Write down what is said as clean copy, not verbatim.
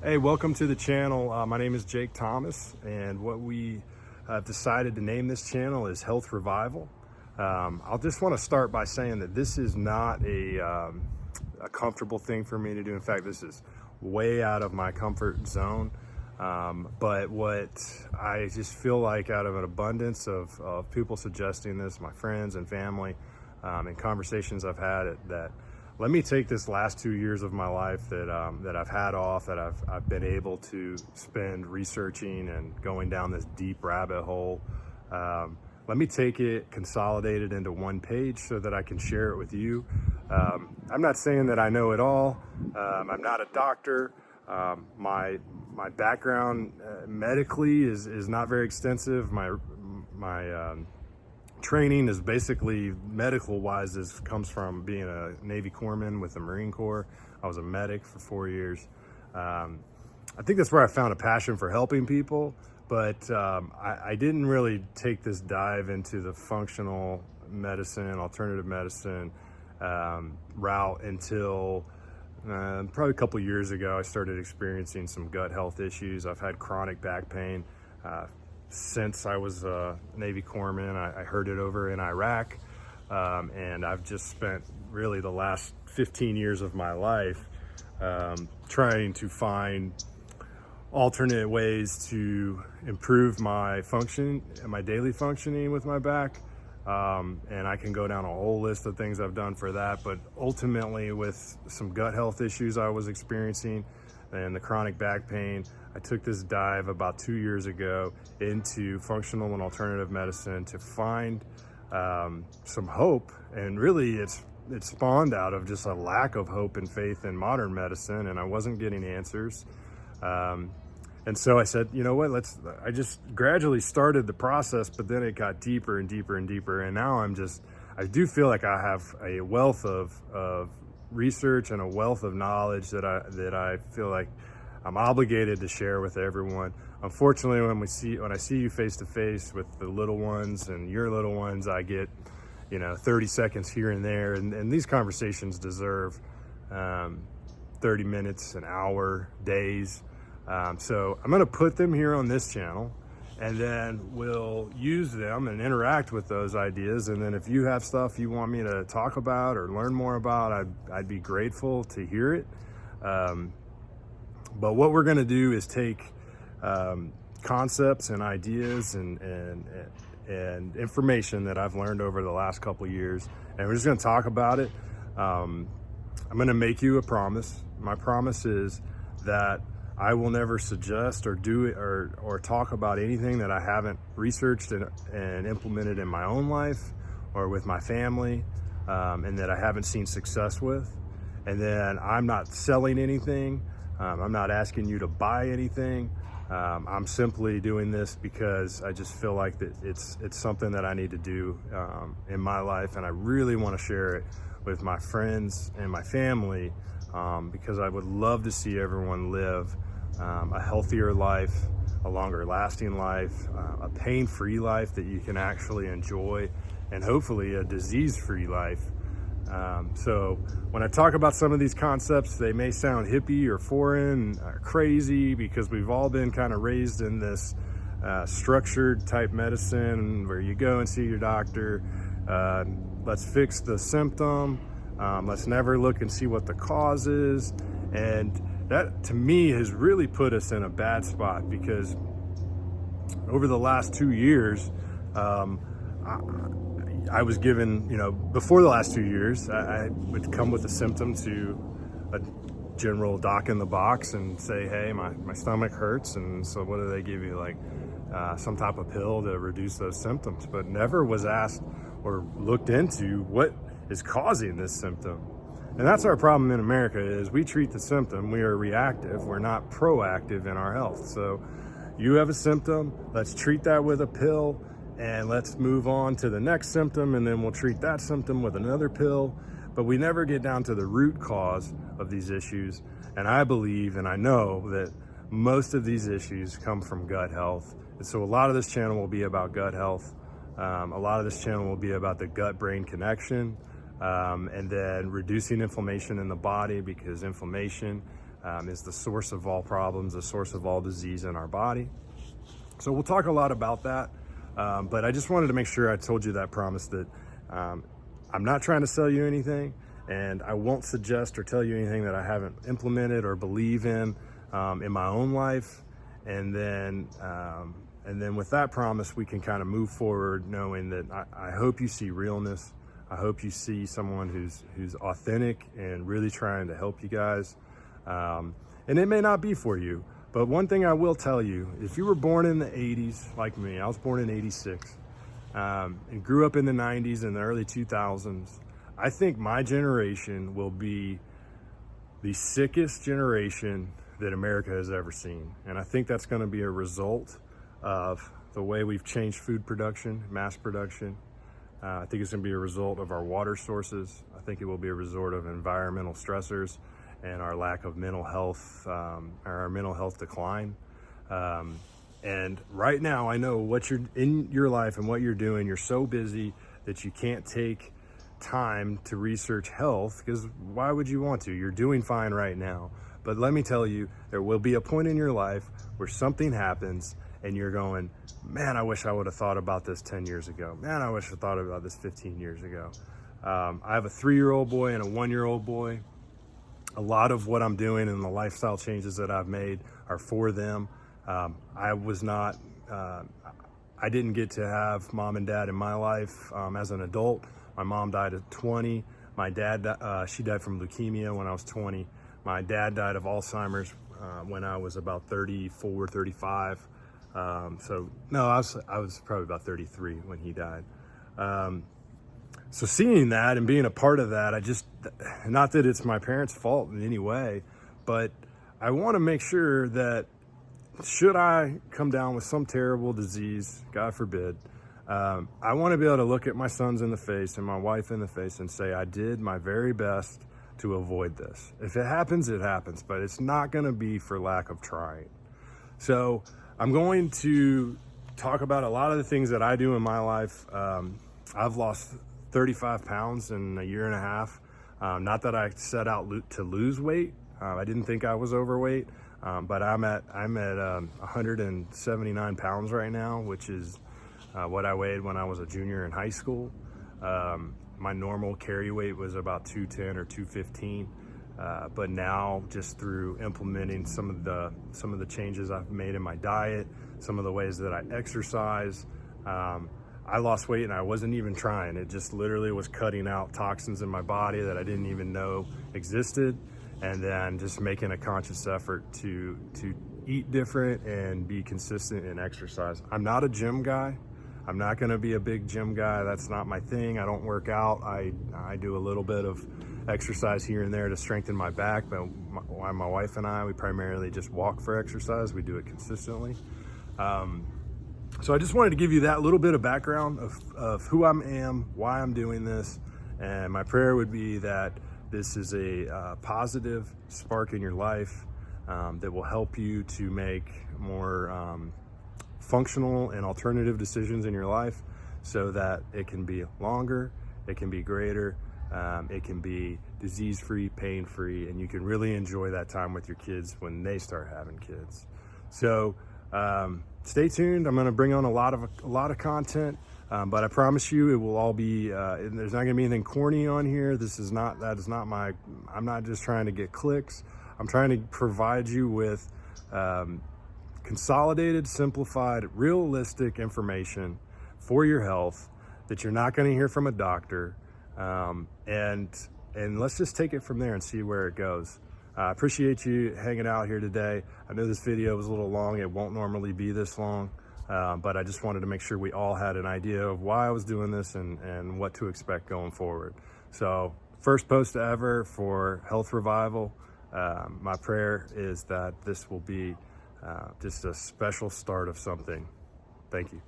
Hey, welcome to the channel. My name is Jake Thomas, and what we have decided to name this channel is Health Revival. I'll just want to start by saying that this is not a comfortable thing for me to do. In fact, this is way out of my comfort zone. But what I just feel like, out of an abundance of people suggesting this, my friends and family, and conversations I've had, that let me take this last 2 years of my life that I've had off, that I've been able to spend researching and going down this deep rabbit hole. Let me take it, consolidate it into one page so that I can share it with you. I'm not saying that I know it all. I'm not a doctor. My background medically is not very extensive. My training is basically, medical wise, comes from being a Navy corpsman with the Marine Corps. I was a medic for 4 years. I think that's where I found a passion for helping people, but I didn't really take this dive into the functional medicine, alternative medicine route until probably a couple years ago. I started experiencing some gut health issues. I've had chronic back pain since I was a Navy corpsman. I heard it over in Iraq, and I've just spent really the last 15 years of my life trying to find alternate ways to improve my function and my daily functioning with my back. And I can go down a whole list of things I've done for that, but ultimately, with some gut health issues I was experiencing and the chronic back pain, I took this dive about 2 years ago into functional and alternative medicine to find some hope. And really, it spawned out of just a lack of hope and faith in modern medicine, and I wasn't getting answers. And so I said, you know what, I just gradually started the process, but then it got deeper and deeper and deeper. And now I do feel like I have a wealth of research and a wealth of knowledge that I feel like I'm obligated to share with everyone. Unfortunately, when I see you face to face with the little ones and your little ones, I get 30 seconds here and there, and these conversations deserve 30 minutes, an hour, days. So I'm going to put them here on this channel, and then we'll use them and interact with those ideas. And then if you have stuff you want me to talk about or learn more about, I'd be grateful to hear it. But what we're going to do is take concepts and ideas and information that I've learned over the last couple of years, and we're just going to talk about it. I'm going to make you a promise. My promise is that I will never suggest or do it or talk about anything that I haven't researched and implemented in my own life or with my family, and that I haven't seen success with. And then I'm not selling anything. I'm not asking you to buy anything. I'm simply doing this because I just feel like that it's something that I need to do in my life, and I really want to share it with my friends and my family, because I would love to see everyone live a healthier life, a longer lasting life, a pain-free life that you can actually enjoy, and hopefully a disease-free life. So when I talk about some of these concepts, they may sound hippie or foreign or crazy, because we've all been kind of raised in this structured type medicine where you go and see your doctor. Let's fix the symptom. Let's never look and see what the cause is. And that, to me, has really put us in a bad spot, because over the last 2 years, I was given, before the last 2 years, I would come with a symptom to a general doc in the box and say, hey, my stomach hurts. And so what do they give you? Like some type of pill to reduce those symptoms, but never was asked or looked into what is causing this symptom. And that's our problem in America, is we treat the symptom. We are reactive. We're not proactive in our health. So you have a symptom, let's treat that with a pill, and let's move on to the next symptom, and then we'll treat that symptom with another pill. But we never get down to the root cause of these issues. And I believe, and I know, that most of these issues come from gut health. And so a lot of this channel will be about gut health. A lot of this channel will be about the gut-brain connection, and then reducing inflammation in the body, because inflammation is the source of all problems, the source of all disease in our body. So we'll talk a lot about that. But I just wanted to make sure I told you that promise that I'm not trying to sell you anything, and I won't suggest or tell you anything that I haven't implemented or believe in my own life. And then with that promise, we can kind of move forward knowing that I hope you see realness. I hope you see someone who's authentic and really trying to help you guys. And it may not be for you, but one thing I will tell you, if you were born in the 80s like me, I was born in 86, and grew up in the 90s and the early 2000s, I think my generation will be the sickest generation that America has ever seen. And I think that's going to be a result of the way we've changed food production, mass production. I think it's going to be a result of our water sources. I think it will be a result of environmental stressors and our lack of mental health, or our mental health decline. And right now, I know what you're in your life and what you're doing. You're so busy that you can't take time to research health, because why would you want to? You're doing fine right now. But let me tell you, there will be a point in your life where something happens and you're going, man, I wish I would have thought about this 10 years ago. Man, I wish I thought about this 15 years ago. I have a 3-year-old boy and a 1-year-old boy. A lot of what I'm doing and the lifestyle changes that I've made are for them. I didn't get to have mom and dad in my life as an adult. My mom died at 20. My dad, she died from leukemia when I was 20. My dad died of Alzheimer's when I was about 34, 35. So no, I was probably about 33 when he died. So seeing that and being a part of that, not that it's my parents' fault in any way, but I want to make sure that should I come down with some terrible disease, God forbid, I want to be able to look at my sons in the face and my wife in the face and say, I did my very best to avoid this. If it happens, it happens, but it's not going to be for lack of trying. So I'm going to talk about a lot of the things that I do in my life. I've lost 35 pounds in a year and a half. Not that I set out to lose weight. I didn't think I was overweight, but I'm at 179 pounds right now, which is what I weighed when I was a junior in high school. My normal carry weight was about 210 or 215. But now, just through implementing some of the changes I've made in my diet, some of the ways that I exercise, I lost weight and I wasn't even trying. It just literally was cutting out toxins in my body that I didn't even know existed, and then just making a conscious effort to eat different and be consistent in exercise. I'm not a gym guy. I'm not going to be a big gym guy. That's not my thing. I don't work out. I do a little bit of exercise here and there to strengthen my back, but my wife and I, we primarily just walk for exercise. We do it consistently. So I just wanted to give you that little bit of background of who I am, why I'm doing this, and my prayer would be that this is a positive spark in your life that will help you to make more functional and alternative decisions in your life, so that it can be longer, it can be greater, it can be disease-free, pain-free, and you can really enjoy that time with your kids when they start having kids. So stay tuned. I'm going to bring on a lot of content, but I promise you it will all be, there's not going to be anything corny on here. I'm not just trying to get clicks. I'm trying to provide you with consolidated, simplified, realistic information for your health that you're not going to hear from a doctor. And let's just take it from there and see where it goes. I appreciate you hanging out here today. I know this video was a little long. It won't normally be this long, but I just wanted to make sure we all had an idea of why I was doing this and what to expect going forward. So first post ever for Health Revival. My prayer is that this will be just a special start of something. Thank you.